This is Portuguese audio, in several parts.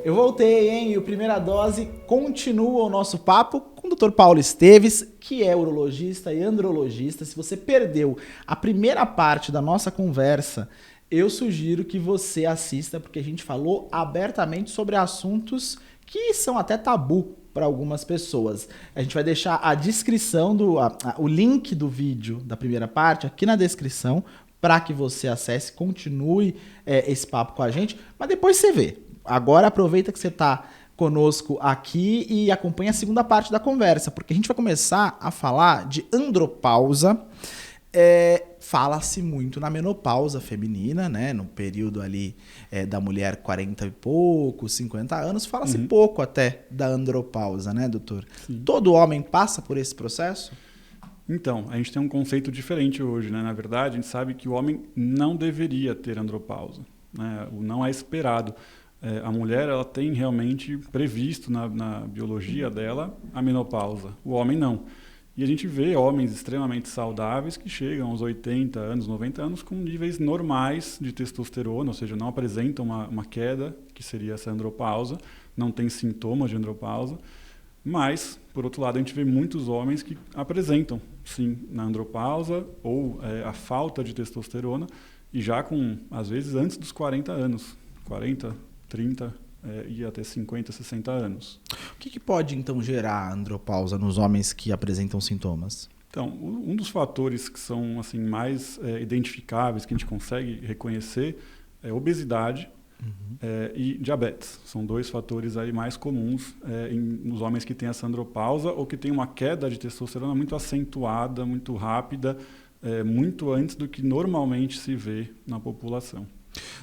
Eu voltei, hein? E o Primeira Dose continua o nosso papo com o Dr. Paulo Esteves, que é urologista e andrologista. Se você perdeu a primeira parte da nossa conversa, eu sugiro que você assista, porque a gente falou abertamente sobre assuntos que são até tabu para algumas pessoas. A gente vai deixar a descrição, o link do vídeo da primeira parte aqui na descrição, para que você acesse, continue esse papo com a gente, mas depois você vê. Agora aproveita que você está conosco aqui e acompanha a segunda parte da conversa, porque a gente vai começar a falar de andropausa. Fala-se muito na menopausa feminina, né? No período ali da mulher 40 e pouco, 50 anos, fala-se pouco até da andropausa, né, doutor? Sim. Todo homem passa por esse processo? Então, a gente tem um conceito diferente hoje, né? Na verdade, a gente sabe que o homem não deveria ter andropausa, né? Não é esperado. A mulher, ela tem realmente previsto na biologia dela a menopausa. O homem não. E a gente vê homens extremamente saudáveis que chegam aos 80 anos, 90 anos com níveis normais de testosterona, ou seja, não apresentam uma queda, que seria essa andropausa, não tem sintomas de andropausa. Mas, por outro lado, a gente vê muitos homens que apresentam, sim, na andropausa ou a falta de testosterona, e já com, às vezes, antes dos 40 anos, 40, 30 e até 50, 60 anos. O que pode, então, gerar andropausa nos homens que apresentam sintomas? Então, um dos fatores que são assim, mais identificáveis, que a gente consegue reconhecer, é obesidade e diabetes. São dois fatores aí mais comuns nos homens que têm essa andropausa ou que têm uma queda de testosterona muito acentuada, muito rápida, muito antes do que normalmente se vê na população.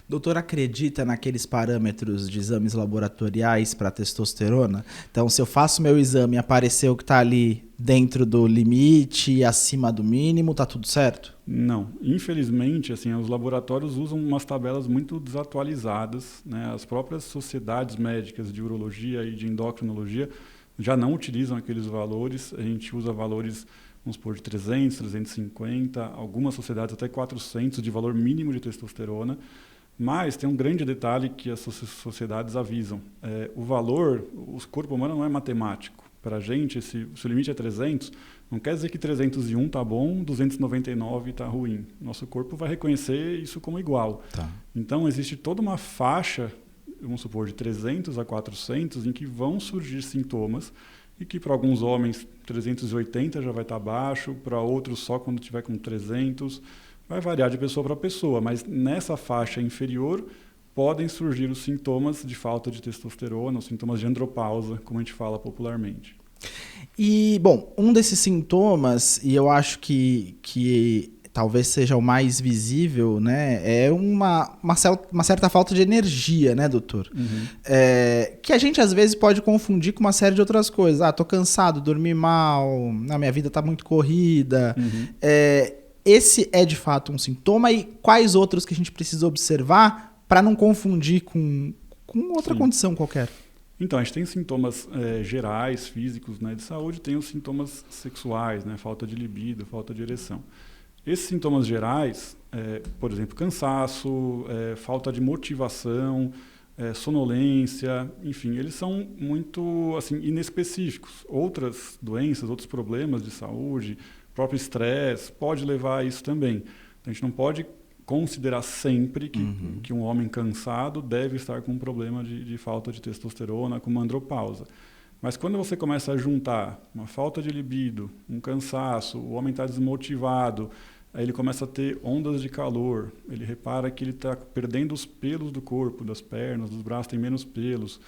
Doutor, acredita naqueles parâmetros de exames laboratoriais para testosterona? Então, se eu faço meu exame e apareceu que está ali dentro do limite e acima do mínimo, está tudo certo? Não. Infelizmente, assim, os laboratórios usam umas tabelas muito desatualizadas, né? As próprias sociedades médicas de urologia e de endocrinologia já não utilizam aqueles valores. A gente usa valores, vamos supor, de 300, 350, algumas sociedades até 400 de valor mínimo de testosterona. Mas tem um grande detalhe que as sociedades avisam. O valor, o corpo humano não é matemático. Para a gente, se o limite é 300, não quer dizer que 301 está bom, 299 está ruim. Nosso corpo vai reconhecer isso como igual. Tá. Então, existe toda uma faixa, vamos supor, de 300 a 400, em que vão surgir sintomas e que para alguns homens 380 já vai estar baixo, para outros só quando tiver com 300. Vai variar de pessoa para pessoa, mas nessa faixa inferior podem surgir os sintomas de falta de testosterona, os sintomas de andropausa, como a gente fala popularmente. E, bom, um desses sintomas, e eu acho que talvez seja o mais visível, né, é uma certa falta de energia, né, doutor? Que a gente às vezes pode confundir com uma série de outras coisas. Tô cansado, dormi mal, a minha vida tá muito corrida. Esse é de fato um sintoma, e quais outros que a gente precisa observar para não confundir com outra condição qualquer? Então, a gente tem sintomas gerais, físicos, né, de saúde, tem os sintomas sexuais, né, falta de libido, falta de ereção. Esses sintomas gerais, por exemplo, cansaço, falta de motivação, sonolência, enfim, eles são muito assim, inespecíficos. Outras doenças, outros problemas de saúde, próprio estresse pode levar a isso também. Então, a gente não pode considerar sempre que um homem cansado deve estar com um problema de falta de testosterona, com uma andropausa. Mas quando você começa a juntar uma falta de libido, um cansaço, o homem está desmotivado, aí ele começa a ter ondas de calor, ele repara que ele está perdendo os pelos do corpo, das pernas, dos braços, tem menos pelos,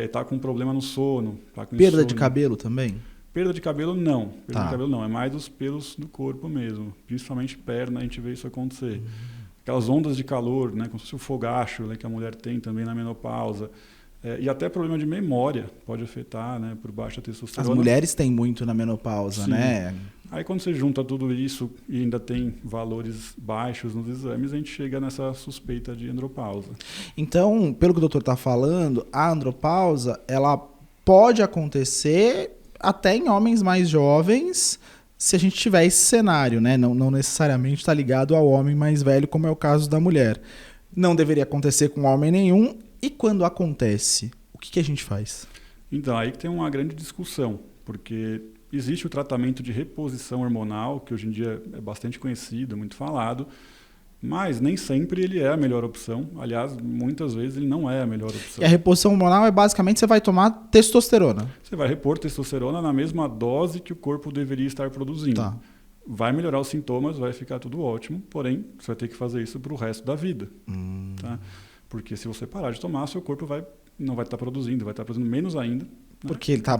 está com um problema no sono. Tá com Perda insônia. de cabelo também? Perda de cabelo não. Perda de cabelo não. É mais os pelos do corpo mesmo. Principalmente perna, a gente vê isso acontecer. Aquelas ondas de calor, né, como se fosse o fogacho, né, que a mulher tem também na menopausa. E até problema de memória pode afetar, né, por baixa testosterona. As mulheres têm muito na menopausa, Sim. Né? Aí quando você junta tudo isso e ainda tem valores baixos nos exames, a gente chega nessa suspeita de andropausa. Então, pelo que o doutor está falando, a andropausa, ela pode acontecer até em homens mais jovens, se a gente tiver esse cenário, né? Não necessariamente está ligado ao homem mais velho, como é o caso da mulher. Não deveria acontecer com homem nenhum. E quando acontece, que a gente faz? Então, aí que tem uma grande discussão, porque existe o tratamento de reposição hormonal, que hoje em dia é bastante conhecido, muito falado, mas nem sempre ele é a melhor opção. Aliás, muitas vezes ele não é a melhor opção. E a reposição hormonal é basicamente você vai tomar testosterona. Você vai repor testosterona na mesma dose que o corpo deveria estar produzindo. Tá. Vai melhorar os sintomas, vai ficar tudo ótimo, porém você vai ter que fazer isso para o resto da vida. Tá? Porque se você parar de tomar, seu corpo não vai estar produzindo, vai estar produzindo menos ainda. Né? Porque ele está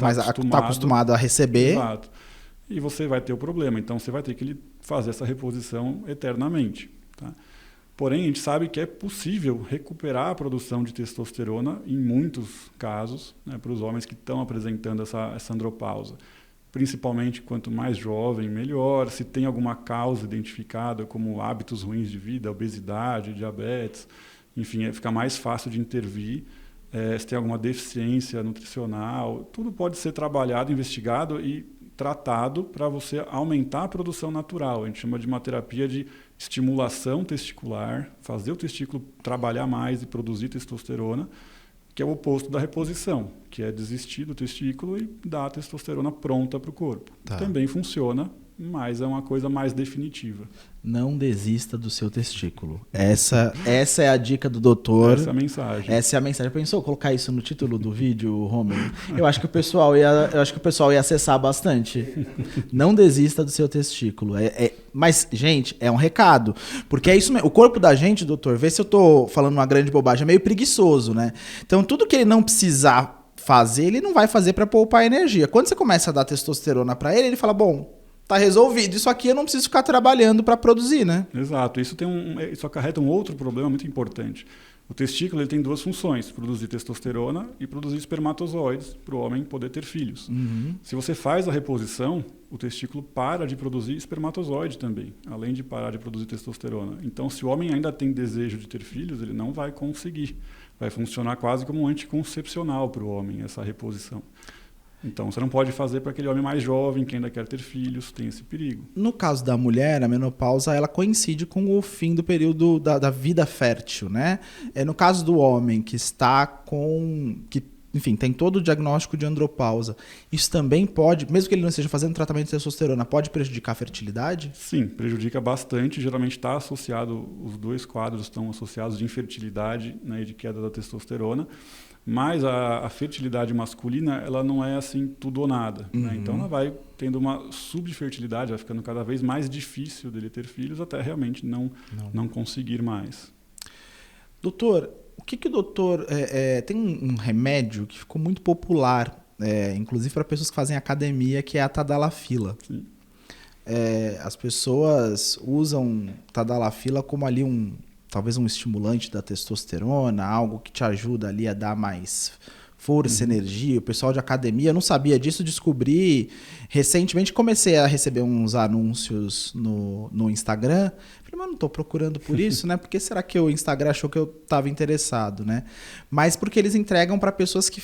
acostumado a receber. Exato. E você vai ter o problema. Então você vai ter que fazer essa reposição eternamente. Tá? Porém, a gente sabe que é possível recuperar a produção de testosterona em muitos casos, né, para os homens que estão apresentando essa andropausa. Principalmente quanto mais jovem, melhor. Se tem alguma causa identificada, como hábitos ruins de vida, obesidade, diabetes, enfim, fica mais fácil de intervir. Se tem alguma deficiência nutricional, tudo pode ser trabalhado, investigado e tratado para você aumentar a produção natural. A gente chama de uma terapia de estimulação testicular, fazer o testículo trabalhar mais e produzir testosterona, que é o oposto da reposição, que é desistir do testículo e dar a testosterona pronta para o corpo. Tá. Também funciona, mas é uma coisa mais definitiva. Não desista do seu testículo. Essa é a dica do doutor. Essa é a mensagem. Essa é a mensagem. Pensou colocar isso no título do vídeo, Romulo? Eu acho que o pessoal ia acessar bastante. Não desista do seu testículo. Mas, gente, é um recado. Porque é isso mesmo. O corpo da gente, doutor, vê se eu tô falando uma grande bobagem, é meio preguiçoso, né? Então, tudo que ele não precisar fazer, ele não vai fazer para poupar energia. Quando você começa a dar testosterona para ele fala, bom, tá resolvido. Isso aqui eu não preciso ficar trabalhando para produzir, né? Exato. Isso acarreta um outro problema muito importante. O testículo ele tem duas funções, produzir testosterona e produzir espermatozoides para o homem poder ter filhos. Uhum. Se você faz a reposição, o testículo para de produzir espermatozoide também, além de parar de produzir testosterona. Então, se o homem ainda tem desejo de ter filhos, ele não vai conseguir. Vai funcionar quase como um anticoncepcional para o homem, essa reposição. Então, você não pode fazer para aquele homem mais jovem que ainda quer ter filhos, tem esse perigo. No caso da mulher, a menopausa ela coincide com o fim do período da vida fértil, né? No caso do homem que está enfim, tem todo o diagnóstico de andropausa, isso também pode, mesmo que ele não esteja fazendo tratamento de testosterona, pode prejudicar a fertilidade? Sim, prejudica bastante. Geralmente está associado, os dois quadros estão associados de infertilidade, né, e de queda da testosterona. Mas a fertilidade masculina, ela não é assim tudo ou nada. Uhum. Né? Então ela vai tendo uma subfertilidade, vai ficando cada vez mais difícil dele ter filhos até realmente não conseguir mais. Doutor, o que o doutor... tem um remédio que ficou muito popular, inclusive para pessoas que fazem academia, que é a tadalafila. Sim. As pessoas usam tadalafila como ali talvez um estimulante da testosterona, algo que te ajuda ali a dar mais força, energia. O pessoal de academia, eu não sabia disso, descobri recentemente, comecei a receber uns anúncios no Instagram. Falei, mas não estou procurando por isso, né? Por que será que o Instagram achou que eu estava interessado, né? Mas porque eles entregam para pessoas que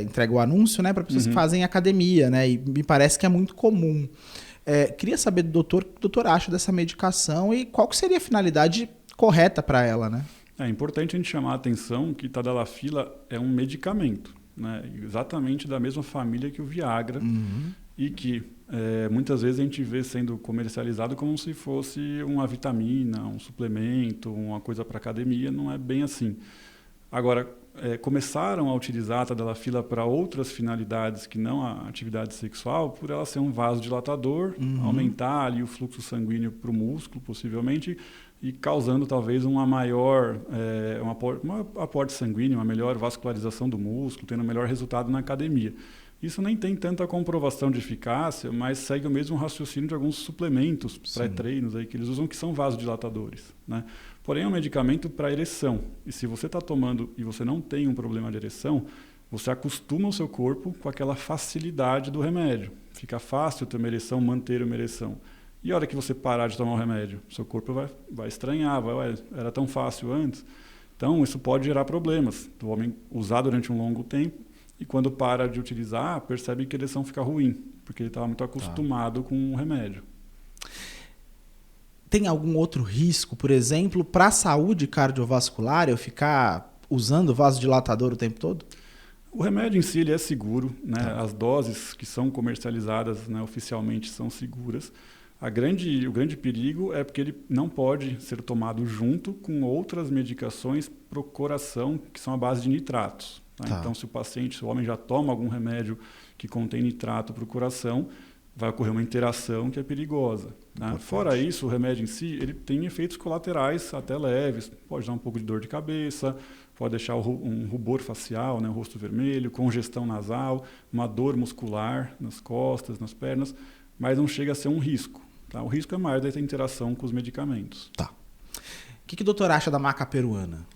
entregam o anúncio, né? Para pessoas que fazem academia, né? E me parece que é muito comum. Queria saber do doutor o que o doutor acha dessa medicação e qual que seria a finalidade correta para ela, né? É importante a gente chamar a atenção que tadalafila é um medicamento, né? Exatamente da mesma família que o Viagra, e que muitas vezes a gente vê sendo comercializado como se fosse uma vitamina, um suplemento, uma coisa para academia. Não é bem assim. Agora, começaram a utilizar a tadalafila para outras finalidades que não a atividade sexual, por ela ser um vasodilatador, aumentar ali o fluxo sanguíneo para o músculo, possivelmente, e causando talvez uma maior aporte sanguíneo, uma melhor vascularização do músculo, tendo um melhor resultado na academia. Isso nem tem tanta comprovação de eficácia, mas segue o mesmo raciocínio de alguns suplementos pré-treinos aí que eles usam, que são vasodilatadores, né? Porém, é um medicamento para ereção. E se você está tomando e você não tem um problema de ereção, você acostuma o seu corpo com aquela facilidade do remédio. Fica fácil ter uma ereção, manter uma ereção. E a hora que você parar de tomar o remédio, seu corpo vai estranhar, era tão fácil antes. Então, isso pode gerar problemas. O homem usar durante um longo tempo e quando para de utilizar, percebe que a ereção fica ruim, porque ele estava muito acostumado com o remédio. Tem algum outro risco, por exemplo, para a saúde cardiovascular, eu ficar usando vasodilatador o tempo todo? O remédio em si ele é seguro, né? As doses que são comercializadas, né, oficialmente são seguras. O grande perigo é porque ele não pode ser tomado junto com outras medicações para o coração que são à base de nitratos. Né? Então, se o homem já toma algum remédio que contém nitrato para o coração, vai ocorrer uma interação que é perigosa. Né? Fora isso, o remédio em si ele tem efeitos colaterais até leves, pode dar um pouco de dor de cabeça, pode deixar um rubor facial, né, o rosto vermelho, congestão nasal, uma dor muscular nas costas, nas pernas, mas não chega a ser um risco. Tá? O risco é mais dessa interação com os medicamentos. Tá. O que o doutor acha da maca peruana?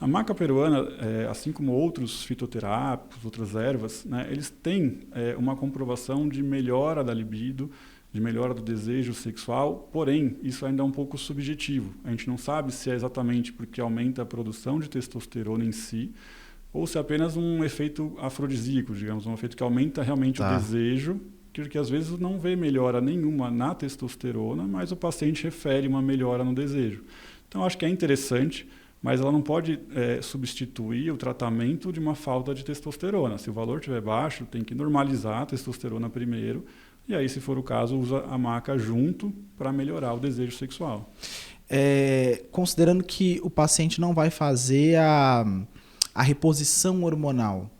A maca peruana, assim como outros fitoterápicos, outras ervas, né, eles têm uma comprovação de melhora da libido, de melhora do desejo sexual, porém, isso ainda é um pouco subjetivo. A gente não sabe se é exatamente porque aumenta a produção de testosterona em si, ou se é apenas um efeito afrodisíaco, digamos, um efeito que aumenta realmente o desejo, que às vezes não vê melhora nenhuma na testosterona, mas o paciente refere uma melhora no desejo. Então, acho que é interessante, mas ela não pode substituir o tratamento de uma falta de testosterona. Se o valor estiver baixo, tem que normalizar a testosterona primeiro, e aí, se for o caso, usa a maca junto para melhorar o desejo sexual. Considerando que o paciente não vai fazer a reposição hormonal,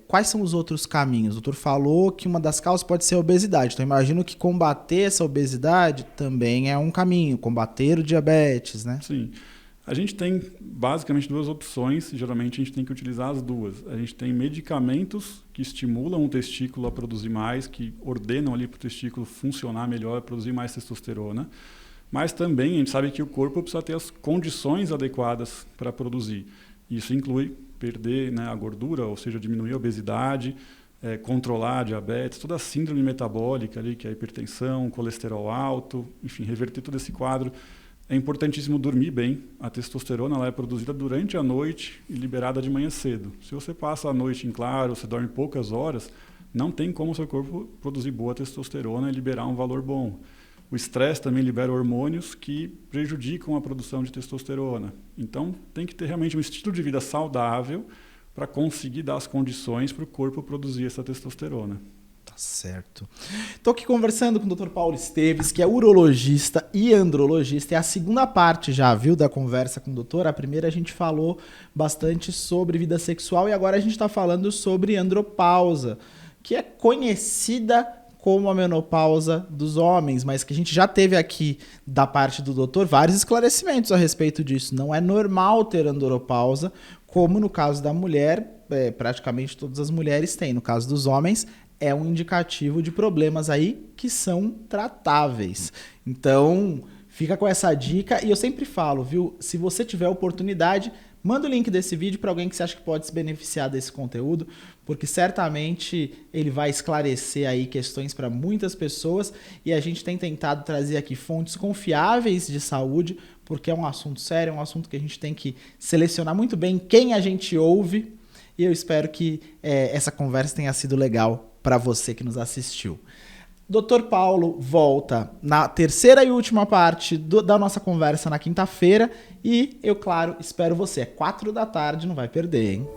quais são os outros caminhos? O doutor falou que uma das causas pode ser a obesidade. Então, imagino que combater essa obesidade também é um caminho, combater o diabetes, né? Sim. A gente tem basicamente duas opções, e geralmente a gente tem que utilizar as duas. A gente tem medicamentos que estimulam o testículo a produzir mais, que ordenam ali para o testículo funcionar melhor, produzir mais testosterona. Mas também a gente sabe que o corpo precisa ter as condições adequadas para produzir. Isso inclui perder, né, a gordura, ou seja, diminuir a obesidade, controlar a diabetes, toda a síndrome metabólica ali, que é a hipertensão, colesterol alto, enfim, reverter todo esse quadro. É importantíssimo dormir bem. A testosterona ela é produzida durante a noite e liberada de manhã cedo. Se você passa a noite em claro, você dorme poucas horas, não tem como o seu corpo produzir boa testosterona e liberar um valor bom. O estresse também libera hormônios que prejudicam a produção de testosterona. Então, tem que ter realmente um estilo de vida saudável para conseguir dar as condições para o corpo produzir essa testosterona. Tá certo. Estou aqui conversando com o Dr. Paulo Esteves, que é urologista e andrologista. É a segunda parte já, viu, da conversa com o doutor. A primeira a gente falou bastante sobre vida sexual e agora a gente está falando sobre andropausa, que é conhecida como a menopausa dos homens, mas que a gente já teve aqui da parte do doutor vários esclarecimentos a respeito disso. Não é normal ter andropausa, como no caso da mulher, praticamente todas as mulheres têm. No caso dos homens, é um indicativo de problemas aí que são tratáveis. Então, fica com essa dica. E eu sempre falo, viu? Se você tiver oportunidade, manda o link desse vídeo para alguém que você acha que pode se beneficiar desse conteúdo, porque certamente ele vai esclarecer aí questões para muitas pessoas. E a gente tem tentado trazer aqui fontes confiáveis de saúde, porque é um assunto sério, é um assunto que a gente tem que selecionar muito bem quem a gente ouve. E eu espero que essa conversa tenha sido legal para você que nos assistiu. Dr. Paulo volta na terceira e última parte da nossa conversa na quinta-feira e eu, claro, espero você. É 4 da tarde, não vai perder, hein?